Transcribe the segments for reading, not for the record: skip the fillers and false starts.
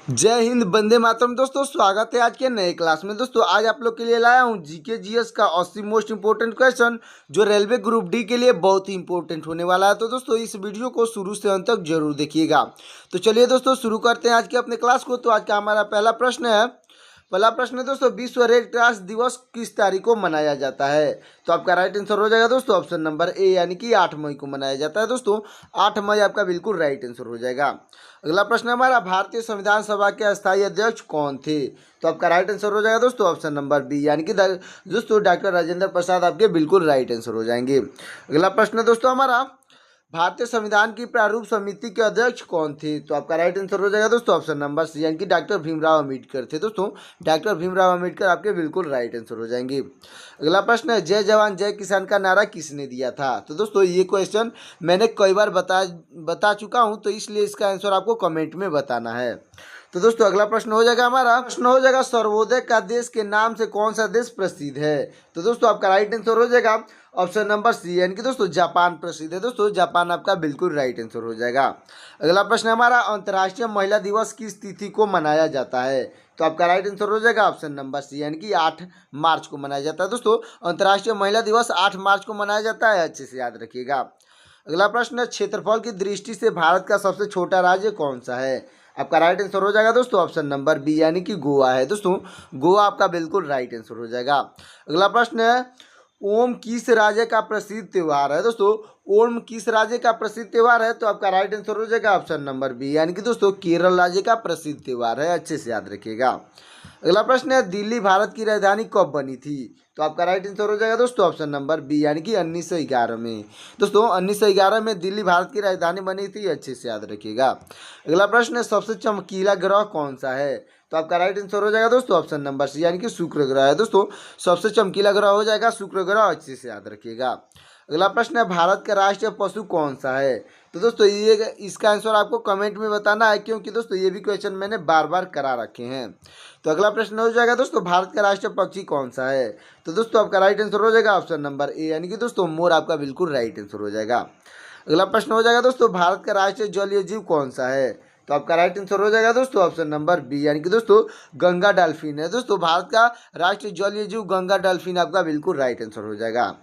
जय हिंद, वंदे मातरम। दोस्तों स्वागत है आज के नए क्लास में। दोस्तों आज आप लोग के लिए लाया हूं जीके जीएस का 80 मोस्ट इंपोर्टेंट क्वेश्चन जो रेलवे ग्रुप डी के लिए बहुत ही इंपॉर्टेंट होने वाला है। तो दोस्तों इस वीडियो को शुरू से अंत तक जरूर देखिएगा। तो चलिए दोस्तों शुरू करते हैं आज के अपने क्लास को। तो आज का हमारा पहला प्रश्न है दोस्तों, विश्व रेड क्रॉस दिवस किस तारीख को मनाया जाता है? तो आपका राइट आंसर हो जाएगा दोस्तों ऑप्शन नंबर ए, यानी कि 8 मई को मनाया जाता है। दोस्तों 8 मई आपका बिल्कुल राइट आंसर हो जाएगा। अगला प्रश्न हमारा, भारतीय संविधान सभा के अस्थायी अध्यक्ष कौन थे? तो आपका राइट आंसर हो जाएगा दोस्तों ऑप्शन नंबर बी, यानी कि दोस्तों डॉक्टर राजेंद्र प्रसाद आपके बिल्कुल राइट आंसर हो जाएंगे। अगला प्रश्न दोस्तों हमारा, भारतीय संविधान की प्रारूप समिति के अध्यक्ष कौन थे? तो आपका राइट आंसर हो जाएगा दोस्तों ऑप्शन नंबर सी, यानी कि डॉक्टर भीमराव अम्बेडकर थे। दोस्तों डॉक्टर भीमराव अम्बेडकर आपके बिल्कुल राइट आंसर हो जाएंगे। अगला प्रश्न है, जय जवान जय किसान का नारा किसने दिया था? तो दोस्तों ये क्वेश्चन मैंने कई बार बता चुका हूँ, तो इसलिए इसका आंसर आपको कमेंट में बताना है। तो दोस्तों अगला प्रश्न हो जाएगा हमारा, प्रश्न हो जाएगा, सर्वोदय का देश के नाम से कौन सा देश प्रसिद्ध है? तो दोस्तों आपका राइट आंसर हो जाएगा ऑप्शन नंबर सी, यानी कि दोस्तों जापान प्रसिद्ध है। दोस्तों जापान आपका बिल्कुल राइट आंसर हो जाएगा। अगला प्रश्न हमारा, अंतर्राष्ट्रीय महिला दिवस किस तिथि को मनाया जाता है? तो आपका राइट आंसर हो जाएगा ऑप्शन नंबर सी, यानी कि 8 मार्च को मनाया जाता है। दोस्तों अंतर्राष्ट्रीय महिला दिवस 8 मार्च को मनाया जाता है, अच्छे से याद रखिएगा। अगला प्रश्न है, क्षेत्रफल की दृष्टि से भारत का सबसे छोटा राज्य कौन सा है? आपका राइट आंसर हो जाएगा दोस्तों ऑप्शन नंबर बी, यानी कि गोवा है। दोस्तों गोवा आपका बिल्कुल राइट आंसर हो जाएगा। अगला प्रश्न है, ओम किस राज्य का प्रसिद्ध त्योहार है? दोस्तों ओम किस राज्य का प्रसिद्ध त्योहार है? तो आपका राइट आंसर हो जाएगा ऑप्शन नंबर बी, यानी कि दोस्तों केरल राज्य का प्रसिद्ध त्योहार है, अच्छे से याद रखिएगा। अगला प्रश्न है, दिल्ली भारत की राजधानी कब बनी थी? तो आपका राइट आंसर हो जाएगा दोस्तों ऑप्शन नंबर बी, यानी कि 1911 में। दोस्तों 1911 में दिल्ली भारत की राजधानी बनी थी, अच्छे से याद रखिएगा। अगला प्रश्न है, सबसे चमकीला ग्रह कौन सा है? तो आपका राइट आंसर हो जाएगा दोस्तों ऑप्शन नंबर सी, यानी कि शुक्र ग्रह है। दोस्तों सबसे चमकीला ग्रह हो जाएगा शुक्र ग्रह, अच्छे से याद रखिएगा। अगला प्रश्न है, भारत का राष्ट्रीय पशु कौन सा है? तो दोस्तों ये इसका आंसर आपको कमेंट में बताना है, क्योंकि दोस्तों ये भी क्वेश्चन मैंने बार बार करा रखे हैं। तो अगला प्रश्न हो जाएगा दोस्तों, भारत का राष्ट्रीय पक्षी कौन सा है? तो दोस्तों आपका राइट आंसर हो जाएगा ऑप्शन नंबर ए, यानी कि दोस्तों मोर आपका बिल्कुल राइट आंसर हो जाएगा। अगला प्रश्न हो जाएगा दोस्तों, भारत का राष्ट्रीय जलीय जीव कौन सा है? तो आपका राइट आंसर हो जाएगा दोस्तों ऑप्शन नंबर बी, यानी कि दोस्तों गंगा डॉल्फिन है। दोस्तों भारत का राष्ट्रीय जलीय जीव गंगा डॉल्फिन आपका बिल्कुल राइट आंसर हो जाएगा।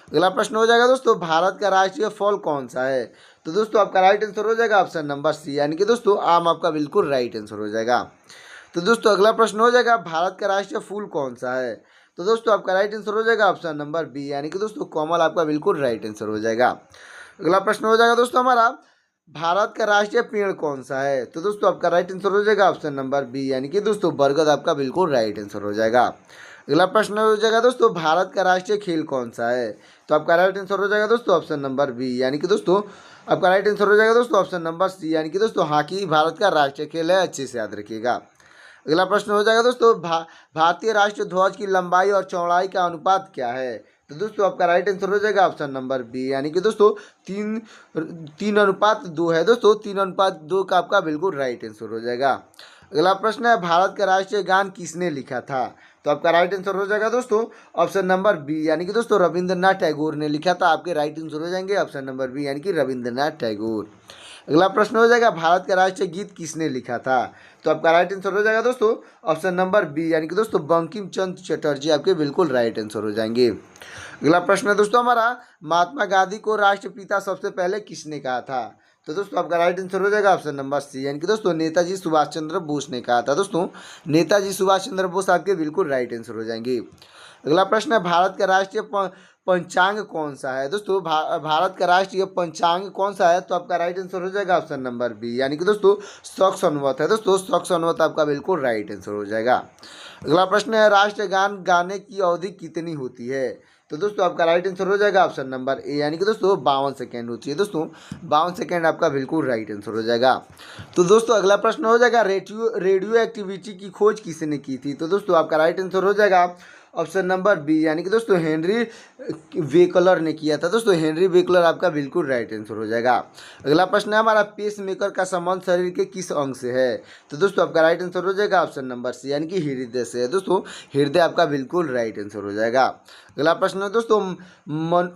अगला प्रश्न हो जाएगा दोस्तों, भारत का राष्ट्रीय फल कौन सा है? तो दोस्तों आपका राइट आंसर हो जाएगा ऑप्शन नंबर सी, यानी कि दोस्तों आम आपका बिल्कुल राइट आंसर हो जाएगा। तो दोस्तों अगला प्रश्न हो जाएगा, भारत का राष्ट्रीय फूल कौन सा है? तो दोस्तों आपका राइट आंसर हो जाएगा ऑप्शन नंबर बी, यानी कि दोस्तों कमल आपका बिल्कुल राइट आंसर हो जाएगा। अगला प्रश्न हो जाएगा दोस्तों हमारा, भारत का राष्ट्रीय पेड़ कौन सा है? तो दोस्तों आपका राइट आंसर हो जाएगा ऑप्शन नंबर बी, यानी कि दोस्तों बरगद आपका बिल्कुल राइट आंसर हो जाएगा। अगला प्रश्न हो जाएगा दोस्तों, भारत का राष्ट्रीय खेल कौन सा है? तो आपका राइट आंसर हो जाएगा दोस्तों ऑप्शन नंबर बी, यानी कि दोस्तों आपका राइट आंसर हो जाएगा दोस्तों ऑप्शन नंबर सी, यानी कि दोस्तों हॉकी भारत का राष्ट्रीय खेल है, अच्छे से याद रखिएगा। अगला प्रश्न हो जाएगा दोस्तों, भारतीय राष्ट्रीय ध्वज की लंबाई और चौड़ाई का अनुपात क्या है? तो दोस्तों आपका राइट आंसर हो जाएगा ऑप्शन नंबर बी, यानी कि दोस्तों 3:2 है। दोस्तों 3:2 का आपका बिल्कुल राइट आंसर हो जाएगा। अगला प्रश्न है, भारत का राष्ट्रीय गान किसने लिखा था? तो आपका राइट आंसर हो जाएगा दोस्तों ऑप्शन नंबर बी, यानी कि दोस्तों रविंद्रनाथ टैगोर ने लिखा था। आपके राइट आंसर हो जाएंगे ऑप्शन नंबर बी, यानी कि रविंद्रनाथ टैगोर। अगला प्रश्न हो जाएगा, भारत का राष्ट्रीय गीत किसने लिखा था? तो आपका राइट आंसर हो जाएगा दोस्तों ऑप्शन नंबर बी, यानी कि दोस्तों बंकिम चंद्र चटर्जी आपके बिल्कुल राइट आंसर हो जाएंगे। अगला प्रश्न है दोस्तों हमारा, महात्मा गांधी को राष्ट्रपिता सबसे पहले किसने कहा था? तो दोस्तों आपका राइट आंसर हो जाएगा ऑप्शन नंबर सी, यानी कि दोस्तों नेताजी सुभाष चंद्र बोस ने कहा था। दोस्तों नेताजी सुभाष चंद्र बोस आपके बिल्कुल राइट आंसर हो जाएंगे। अगला प्रश्न है, भारत का राष्ट्रीय पंचांग कौन सा है? दोस्तों भारत का राष्ट्रीय पंचांग कौन सा है? तो आपका राइट आंसर हो जाएगा ऑप्शन नंबर बी, यानी कि दोस्तों शक संवत है। दोस्तों शक संवत आपका बिल्कुल राइट आंसर हो जाएगा। अगला प्रश्न है, राष्ट्रगान गाने की अवधि कितनी होती है? तो दोस्तों आपका राइट आंसर हो जाएगा ऑप्शन नंबर ए, यानी कि दोस्तों 52 सेकेंड होती है। दोस्तों 52 सेकेंड आपका बिल्कुल राइट आंसर हो जाएगा। तो दोस्तों अगला प्रश्न हो जाएगा, रेडियो एक्टिविटी की खोज किसने की थी? तो दोस्तों आपका राइट आंसर हो जाएगा ऑप्शन नंबर बी, यानी कि दोस्तों हेनरी वेकलर ने किया था। दोस्तों हेनरी वेकलर आपका बिल्कुल राइट आंसर हो जाएगा। अगला प्रश्न है हमारा, पेस मेकर का संबंध शरीर के किस अंग से है? तो दोस्तों आपका राइट आंसर हो जाएगा ऑप्शन नंबर सी, यानी कि हृदय से है। दोस्तों हृदय आपका बिल्कुल राइट आंसर हो जाएगा। अगला प्रश्न है दोस्तों,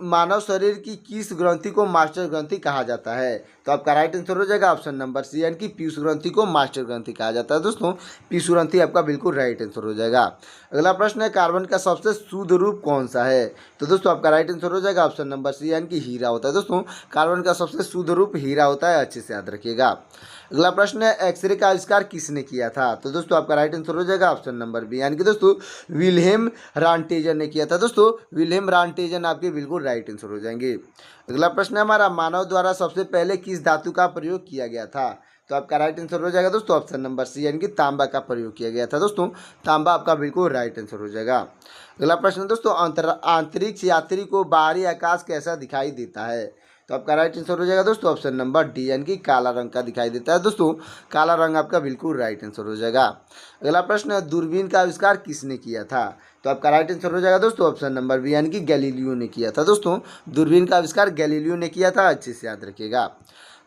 मानव शरीर की किस ग्रंथि को मास्टर ग्रंथि कहा जाता है? तो आपका राइट आंसर हो जाएगा ऑप्शन नंबर सी, यानी कि पीयूष ग्रंथि को मास्टर ग्रंथि कहा जाता है दोस्तों। पीयूष ग्रंथि आपका बिल्कुल राइट आंसर हो जाएगा। अगला प्रश्न है कार्बन का सबसे शुद्ध रूप कौन सा है? तो दोस्तों आपका राइट आंसर हो जाएगा ऑप्शन नंबर सी, यानी कि हीरा होता है दोस्तों। कार्बन का सबसे शुद्ध रूप हीरा होता है, अच्छे से याद रखिएगा। अगला प्रश्न है एक्सरे का आविष्कार किसने किया था? तो दोस्तों आपका राइट आंसर हो जाएगा ऑप्शन नंबर बी, यानी कि दोस्तों विल्हेम रांटेजन ने किया था दोस्तों। विल्हेम रांटेजन आपके बिल्कुल राइट आंसर हो जाएंगे। अगला प्रश्न है हमारा मानव द्वारा सबसे पहले किस धातु का प्रयोग किया गया था? तो आपका राइट आंसर हो जाएगा दोस्तों ऑप्शन नंबर सी, यानी कि तांबा का प्रयोग किया गया था दोस्तों। तांबा आपका बिल्कुल राइट आंसर हो जाएगा। अगला प्रश्न दोस्तों अंतरिक्ष यात्री को बाहरी आकाश कैसा दिखाई देता है? तो आपका राइट आंसर हो जाएगा दोस्तों ऑप्शन नंबर डी, यानी कि काला रंग का दिखाई देता है दोस्तों। काला रंग आपका बिल्कुल राइट आंसर हो जाएगा। अगला प्रश्न है दूरबीन का आविष्कार किसने किया था? तो आपका राइट आंसर हो जाएगा दोस्तों ऑप्शन नंबर बी, यानी कि गैलीलियो ने किया था दोस्तों। दूरबीन का आविष्कार गैलीलियो ने किया था, अच्छे से याद रखिएगा।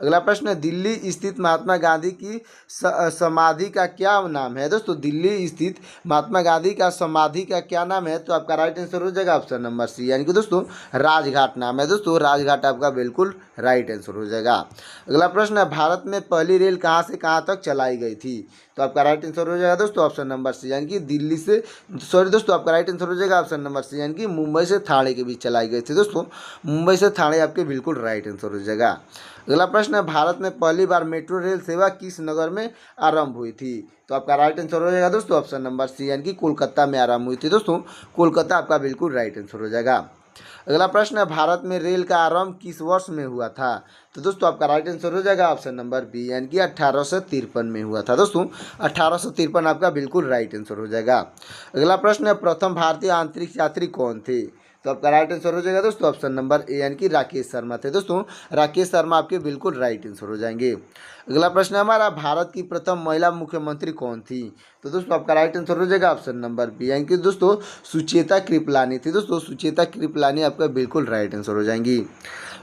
अगला प्रश्न है दिल्ली स्थित महात्मा गांधी की समाधि का क्या नाम है? दोस्तों दिल्ली स्थित महात्मा गांधी का समाधि का क्या नाम है? तो आपका राइट आंसर हो जाएगा ऑप्शन नंबर सी, यानी कि दोस्तों राजघाट नाम है दोस्तों। राजघाट आपका बिल्कुल राइट आंसर हो जाएगा। अगला प्रश्न है भारत में पहली रेल कहाँ से कहाँ तक चलाई गई थी? तो आपका राइट आंसर हो जाएगा दोस्तों ऑप्शन नंबर सी, यानी कि दिल्ली से दोस्तों आपका राइट आंसर हो जाएगा ऑप्शन नंबर सी, यानी कि मुंबई से ठाणे के बीच चलाई गई थी दोस्तों। मुंबई से ठाणे आपके बिल्कुल राइट आंसर हो जाएगा। अगला प्रश्न है भारत में पहली बार मेट्रो रेल सेवा किस नगर में आरंभ हुई थी? तो आपका राइट आंसर हो जाएगा दोस्तों ऑप्शन नंबर सी, यानी कि कोलकाता में आरंभ हुई थी दोस्तों। कोलकाता आपका बिल्कुल राइट आंसर हो जाएगा। अगला प्रश्न है भारत में रेल का आरंभ किस वर्ष में हुआ था? तो दोस्तों आपका राइट आंसर हो जाएगा ऑप्शन नंबर बी, यानी कि 1853 में हुआ था दोस्तों। 1853 आपका बिल्कुल राइट आंसर हो जाएगा। अगला प्रश्न है प्रथम भारतीय अंतरिक्ष यात्री कौन थे? तो आपका राइट आंसर हो जाएगा दोस्तों ऑप्शन नंबर ए, यानी कि राकेश शर्मा थे दोस्तों। राकेश शर्मा आपके बिल्कुल राइट आंसर हो जाएंगे। अगला प्रश्न है हमारा भारत की प्रथम महिला मुख्यमंत्री कौन थी? तो दोस्तों आपका राइट आंसर हो जाएगा ऑप्शन नंबर बी, यानी कि दोस्तों सुचेता कृपलानी थी दोस्तों। सुचेता कृपलानी आपका बिल्कुल राइट आंसर हो जाएंगी।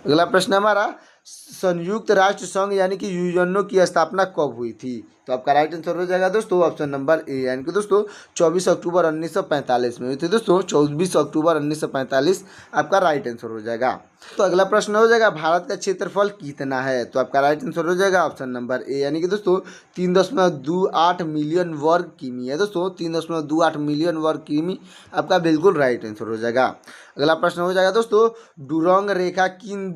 अगला प्रश्न हमारा संयुक्त राष्ट्र संघ यानी कि यूएनओ की स्थापना कब हुई थी? तो आपका राइट आंसर हो जाएगा दोस्तों ऑप्शन नंबर ए, यानी कि दोस्तों 24 अक्टूबर 1945 में हुई थी दोस्तों। 24 अक्टूबर 1945 आपका राइट आंसर हो जाएगा। तो अगला प्रश्न हो जाएगा भारत का क्षेत्रफल कितना है? तो आपका राइट आंसर हो जाएगा ऑप्शन नंबर ए, यानी कि दोस्तों 3.28 मिलियन वर्ग किमी है दोस्तों। 3.28 मिलियन वर्ग किमी आपका बिल्कुल राइट आंसर हो जाएगा। अगला प्रश्न हो जाएगा दोस्तों डुरंग रेखा किन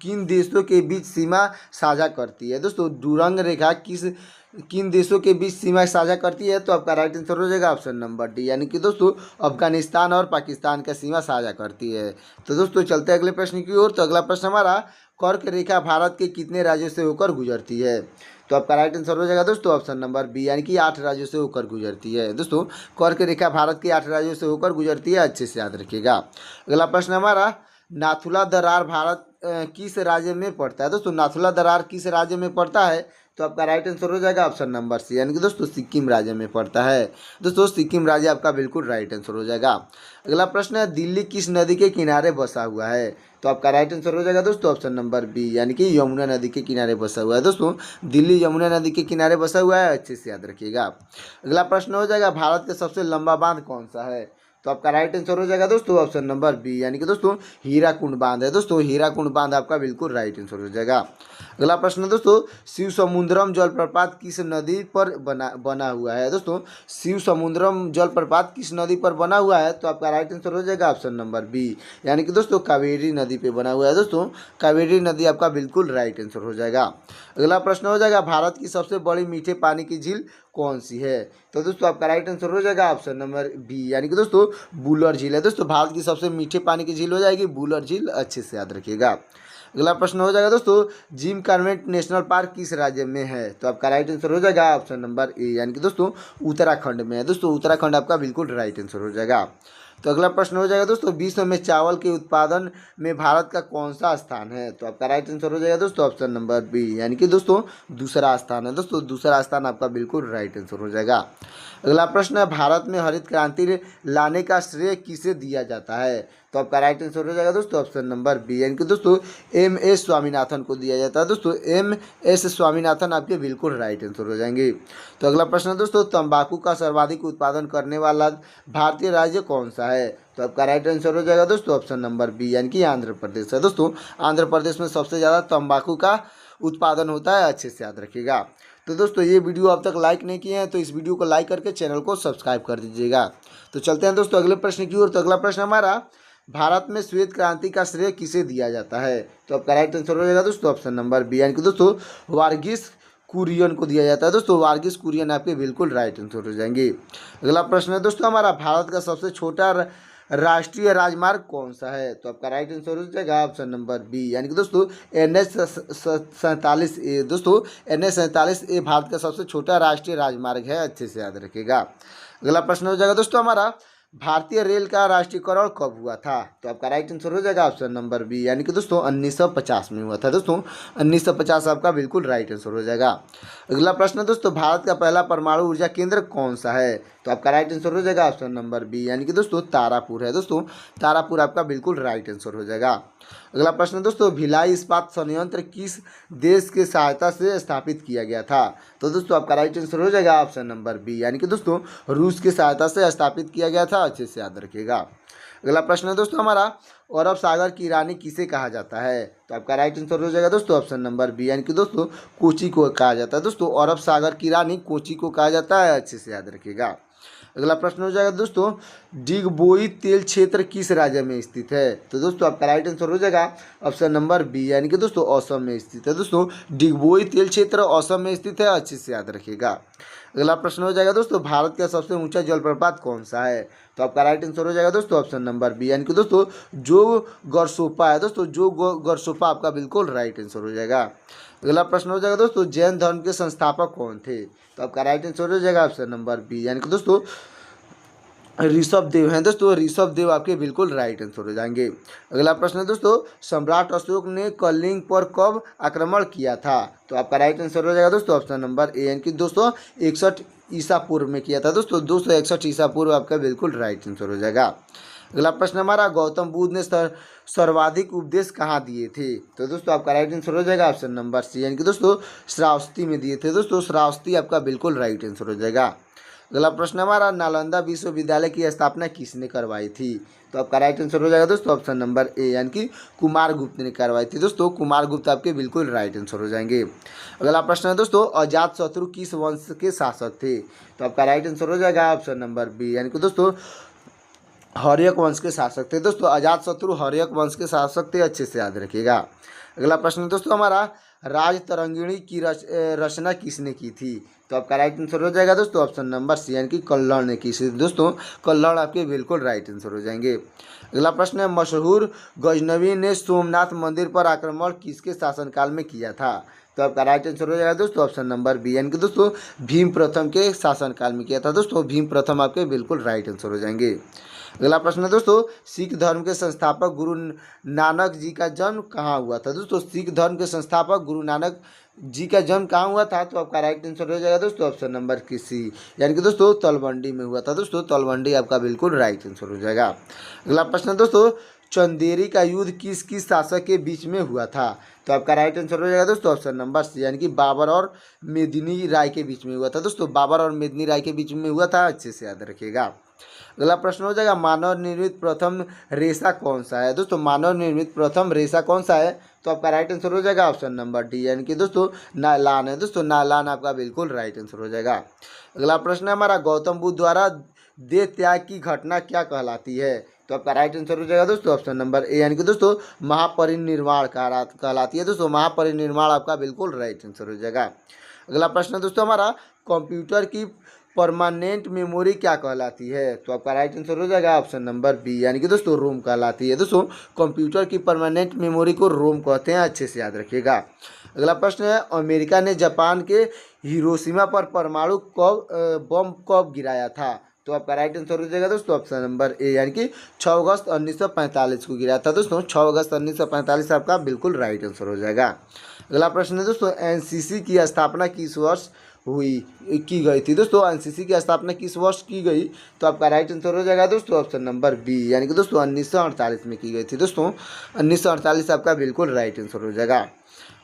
किन देशों के बीच सीमा साझा करती है? दोस्तों डुरंग रेखा किन देशों के बीच सीमा साझा करती है? तो आपका राइट आंसर हो जाएगा ऑप्शन नंबर डी, यानी कि दोस्तों अफगानिस्तान और पाकिस्तान का सीमा साझा करती है। तो दोस्तों चलते हैं अगले प्रश्न की ओर। तो अगला प्रश्न हमारा कर्क रेखा भारत के कितने राज्यों से होकर गुजरती है? तो आपका राइट आंसर हो जाएगा दोस्तों ऑप्शन नंबर बी, यानी कि 8 राज्यों से होकर गुजरती है दोस्तों। कर्क रेखा भारत के 8 राज्यों से होकर गुजरती है, अच्छे से याद रखिएगा। अगला प्रश्न हमारा नाथुला दरार भारत किस राज्य में पड़ता है? दोस्तों नाथुला दरार किस राज्य में पड़ता है? तो आपका राइट आंसर हो जाएगा ऑप्शन नंबर सी, यानी कि दोस्तों सिक्किम राज्य में पड़ता है दोस्तों। सिक्किम राज्य आपका बिल्कुल राइट आंसर हो जाएगा। अगला प्रश्न है दिल्ली किस नदी के किनारे बसा हुआ है? तो आपका राइट आंसर हो जाएगा दोस्तों ऑप्शन नंबर बी, यानी कि यमुना नदी के किनारे बसा हुआ है दोस्तों। दिल्ली यमुना नदी के किनारे बसा हुआ है, अच्छे से याद रखिएगा। अगला प्रश्न हो जाएगा भारत का सबसे लंबा बांध कौन सा है? तो आपका राइट आंसर हो जाएगा दोस्तों ऑप्शन नंबर बी, यानी कि दोस्तों हीराकुंड बांध है दोस्तों। हीराकुंड बांध आपका बिल्कुल राइट आंसर हो जाएगा। अगला प्रश्न दोस्तों शिव समुद्रम जलप्रपात किस नदी पर बना हुआ है? दोस्तों शिव समुद्रम जलप्रपात किस नदी पर बना हुआ है? तो आपका राइट आंसर हो जाएगा ऑप्शन नंबर बी, यानी कि दोस्तों कावेरी नदी पे बना हुआ है दोस्तों। कावेरी नदी आपका बिल्कुल राइट आंसर हो जाएगा। अगला प्रश्न हो जाएगा भारत की सबसे बड़ी मीठे पानी की झील कौन सी है? तो दोस्तों आपका राइट आंसर हो जाएगा ऑप्शन नंबर बी, यानी कि दोस्तों बूलर झील है दोस्तों। भारत की सबसे मीठे पानी की झील हो जाएगी बूलर झील, अच्छे से याद रखिएगा। अगला प्रश्न हो जाएगा दोस्तों जिम कॉर्बेट नेशनल पार्क किस राज्य में है? तो आपका राइट आंसर हो जाएगा ऑप्शन नंबर ए, यानी कि दोस्तों उत्तराखंड में है दोस्तों। उत्तराखंड आपका बिल्कुल राइट आंसर हो जाएगा। तो अगला प्रश्न हो जाएगा दोस्तों विश्व में चावल के उत्पादन में भारत का कौन सा स्थान है? तो आपका राइट आंसर हो जाएगा दोस्तों ऑप्शन नंबर बी, यानी कि दोस्तों दूसरा स्थान है दोस्तों। दूसरा स्थान आपका बिल्कुल राइट आंसर हो जाएगा। अगला प्रश्न है भारत में हरित क्रांति लाने का श्रेय किसे दिया जाता है? तो आपका राइट आंसर हो जाएगा दोस्तों ऑप्शन नंबर बी, यानी कि दोस्तों MS स्वामीनाथन को दिया जाता है दोस्तों। MS स्वामीनाथन आपके बिल्कुल राइट आंसर हो जाएंगे। तो अगला प्रश्न है दोस्तों तंबाकू का सर्वाधिक उत्पादन करने वाला भारतीय राज्य कौन सा है? तो आपका राइट आंसर हो जाएगा दोस्तों ऑप्शन नंबर बी, यानी कि आंध्र प्रदेश है दोस्तों। आंध्र प्रदेश में सबसे ज़्यादा तंबाकू का उत्पादन होता है, अच्छे से याद रखिएगा। तो दोस्तों ये वीडियो अब तक लाइक नहीं किए हैं तो इस वीडियो को लाइक करके चैनल को सब्सक्राइब कर दीजिएगा। तो चलते हैं दोस्तों अगले प्रश्न की ओर। तो अगला प्रश्न हमारा, भारत में श्वेत क्रांति का श्रेय किसे दिया जाता है? तो आपका राइट आंसर हो जाएगा दोस्तों ऑप्शन नंबर बी, यानी कि दोस्तों वार्गिस कुरियन को दिया जाता है। दोस्तों वार्गिस कुरियन आपके बिल्कुल राइट आंसर हो जाएंगे। अगला प्रश्न है दोस्तों हमारा, भारत का सबसे छोटा राष्ट्रीय राजमार्ग कौन सा है? तो आपका राइट आंसर हो जाएगा ऑप्शन नंबर बी, यानी कि दोस्तों NH-47A। दोस्तों NH-47A भारत का सबसे छोटा राष्ट्रीय राजमार्ग है, अच्छे से याद रखिएगा। अगला प्रश्न हो जाएगा दोस्तों हमारा, भारतीय रेल का राष्ट्रीयकरण कब हुआ था? तो आपका राइट आंसर हो जाएगा ऑप्शन नंबर बी, यानी कि दोस्तों 1950 में हुआ था। दोस्तों 1950 आपका बिल्कुल राइट आंसर हो जाएगा। अगला प्रश्न दोस्तों, भारत का पहला परमाणु ऊर्जा केंद्र कौन सा है? तो आपका राइट आंसर हो जाएगा ऑप्शन नंबर बी, यानी कि दोस्तों तारापुर है। दोस्तों तारापुर आपका बिल्कुल राइट आंसर हो जाएगा। अगला प्रश्न दोस्तों, भिलाई इस्पात संयंत्र किस देश के सहायता से स्थापित किया गया था? तो दोस्तों आपका राइट आंसर हो जाएगा ऑप्शन नंबर बी, यानी कि दोस्तों रूस की सहायता से स्थापित किया गया था, अच्छे से याद रखिएगा। अगला प्रश्न है दोस्तों हमारा, अरब सागर की रानी किसे कहा जाता है? तो आपका राइट आंसर हो जाएगा दोस्तों ऑप्शन नंबर बी, यानी कि दोस्तों कोची को कहा जाता है। दोस्तों अरब सागर की रानी कोची को कहा जाता है, अच्छे से याद रखिएगा। अगला प्रश्न हो जाएगा दोस्तों, डिगबोई तेल क्षेत्र किस राज्य में स्थित है? तो दोस्तों आपका राइट आंसर हो जाएगा ऑप्शन नंबर बी, यानी कि दोस्तों असम में स्थित है। दोस्तों डिगबोई तेल क्षेत्र असम में स्थित है, अच्छे से याद रखिएगा। अगला प्रश्न हो जाएगा दोस्तों, भारत का सबसे ऊंचा जलप्रपात कौन सा है? तो आपका राइट आंसर हो जाएगा दोस्तों ऑप्शन नंबर बी, यानी कि दोस्तों जो गरसोपा है। दोस्तों जो गरसोपा आपका बिल्कुल राइट आंसर हो जाएगा। अगला प्रश्न हो जाएगा दोस्तों, जैन धर्म के संस्थापक कौन थे? तो आपका राइट आंसर हो जाएगा ऑप्शन नंबर बी, यानी कि दोस्तों ऋषभ देव हैं। दोस्तों ऋषभ देव आपके बिल्कुल राइट आंसर हो जाएंगे। अगला प्रश्न है दोस्तों, सम्राट अशोक ने कलिंग पर कब आक्रमण किया था? तो आपका राइट आंसर हो जाएगा दोस्तों ऑप्शन नंबर ए, यानी कि 261 ईसा पूर्व में किया था। दोस्तों 261 ईसा पूर्व आपका बिल्कुल राइट आंसर हो जाएगा। अगला प्रश्न हमारा, गौतम बुद्ध ने सर्वाधिक उपदेश कहाँ दिए थे? तो दोस्तों आपका राइट आंसर हो जाएगा ऑप्शन नंबर सी, यानी कि दोस्तों श्रावस्ती में दिए थे। दोस्तों श्रावस्ती आपका बिल्कुल राइट आंसर हो जाएगा। अगला प्रश्न हमारा, नालंदा विश्वविद्यालय की स्थापना किसने करवाई थी? तो आपका राइट आंसर हो जाएगा दोस्तों ऑप्शन नंबर ए, यानी कि कुमारगुप्त ने करवाई थी। दोस्तों कुमारगुप्त आपके बिल्कुल राइट आंसर हो जाएंगे। अगला प्रश्न है दोस्तों, अजातशत्रु किस वंश के शासक थे? तो आपका राइट आंसर हो जाएगा ऑप्शन नंबर बी, यानी कि दोस्तों हर्यक वंश के शासक थे। दोस्तों अजातशत्रु हर्यक वंश के शासक थे, अच्छे से याद रखिएगा। अगला प्रश्न दोस्तों हमारा, राजतरंगिणी की रचना किसने की थी? तो आपका राइट आंसर हो जाएगा दोस्तों ऑप्शन नंबर सी, यानी कि कल्लड़ ने की थी। दोस्तों कल्लड़ आपके बिल्कुल राइट आंसर हो जाएंगे। अगला प्रश्न है, मशहूर गजनवी ने सोमनाथ मंदिर पर आक्रमण किसके शासनकाल में किया था? तो आपका राइट आंसर हो जाएगा दोस्तों ऑप्शन नंबर बी, यानी कि दोस्तों भीम प्रथम के शासनकाल में किया था। दोस्तों भीम प्रथम आपके बिल्कुल राइट आंसर हो जाएंगे। अगला प्रश्न है दोस्तों, सिख धर्म के संस्थापक गुरु नानक जी का जन्म कहाँ हुआ था? दोस्तों सिख धर्म के संस्थापक गुरु नानक जी का जन्म कहाँ हुआ था? तो आपका राइट आंसर हो जाएगा दोस्तों ऑप्शन नंबर सी, यानी कि दोस्तों तलवंडी में हुआ था। दोस्तों तलवंडी आपका बिल्कुल राइट आंसर हो जाएगा। अगला प्रश्न है दोस्तों, चंदेरी का युद्ध किस किस शासक के बीच में हुआ था? तो आपका राइट आंसर हो जाएगा दोस्तों ऑप्शन नंबर सी, यानी कि बाबर और मेदिनी राय के बीच में हुआ था। दोस्तों बाबर और मेदिनी राय के बीच में हुआ था, अच्छे से याद रखिएगा। अगला प्रश्न हो जाएगा, मानव निर्मित प्रथम रेशा कौन सा है? दोस्तों मानव निर्मित प्रथम रेशा कौन सा है? तो आपका राइट आंसर हो जाएगा ऑप्शन नंबर डी, यानी कि दोस्तों नायलान है। दोस्तों नायलान आपका बिल्कुल राइट आंसर हो जाएगा। अगला प्रश्न है हमारा, गौतम बुद्ध द्वारा देह त्याग की घटना क्या कहलाती है? तो आपका राइट आंसर हो जाएगा दोस्तों ऑप्शन नंबर ए, यानी कि दोस्तों महापरिनिर्वाण कहलाती है। दोस्तों महापरिनिर्वाण आपका बिल्कुल राइट आंसर हो जाएगा। अगला प्रश्न दोस्तों हमारा, कंप्यूटर की परमानेंट मेमोरी क्या कहलाती है? तो आपका राइट आंसर हो जाएगा ऑप्शन नंबर बी, यानी कि दोस्तों रोम कहलाती है। दोस्तों कंप्यूटर की परमानेंट मेमोरी को रोम कहते हैं, अच्छे से याद रखिएगा। अगला प्रश्न है, अमेरिका ने जापान के हिरोशिमा पर परमाणु बम कब गिराया था? तो आपका राइट आंसर हो जाएगा दोस्तों ऑप्शन नंबर ए, यानी कि 6 अगस्त 1945 को गिराया था। दोस्तों 6 अगस्त 1945 आपका बिल्कुल राइट आंसर हो जाएगा। अगला प्रश्न है दोस्तों, एनसीसी की स्थापना किस वर्ष की गई थी? दोस्तों एनसीसी की स्थापना किस वर्ष की गई? तो आपका राइट आंसर हो जाएगा दोस्तों ऑप्शन नंबर बी, यानी कि दोस्तों 1948 में की गई थी। दोस्तों 1948 आपका बिल्कुल राइट आंसर हो जाएगा।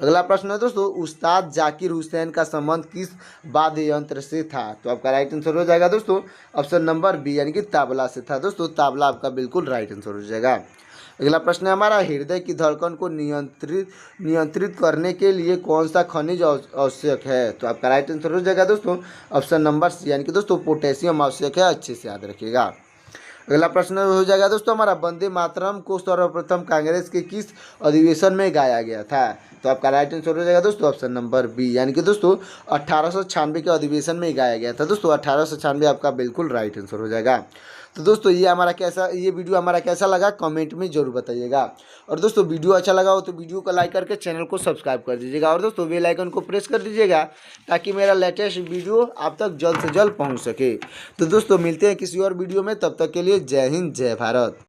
अगला प्रश्न है दोस्तों, उस्ताद जाकिर हुसैन का संबंध किस वाद्य यंत्र से था? तो आपका राइट आंसर हो जाएगा दोस्तों ऑप्शन नंबर बी, यानी कि तबला से था। दोस्तों तबला आपका बिल्कुल राइट आंसर हो जाएगा। अगला प्रश्न है हमारा, हृदय की धड़कन को नियंत्रित करने के लिए कौन सा खनिज आवश्यक है? तो आपका राइट आंसर हो जाएगा दोस्तों ऑप्शन नंबर सी, यानी कि दोस्तों पोटेशियम आवश्यक है। अच्छे से याद रखिएगा। अगला प्रश्न हो जाएगा दोस्तों हमारा, वंदे मातरम को सर्वप्रथम कांग्रेस के किस अधिवेशन में गाया गया था? तो आपका राइट आंसर हो जाएगा दोस्तों ऑप्शन नंबर बी, यानी कि दोस्तों 1896 के अधिवेशन में ही गाया गया था। दोस्तों 1896 आपका बिल्कुल राइट आंसर हो जाएगा। तो दोस्तों ये वीडियो हमारा कैसा लगा कमेंट में जरूर बताइएगा। और दोस्तों वीडियो अच्छा लगा हो तो वीडियो को लाइक करके चैनल को सब्सक्राइब कर दीजिएगा। और दोस्तों बेल आइकन को प्रेस कर दीजिएगा ताकि मेरा लेटेस्ट वीडियो आप तक जल्द से जल्द पहुंच सके। तो दोस्तों मिलते हैं किसी और वीडियो में, तब तक के लिए जय हिंद जय भारत।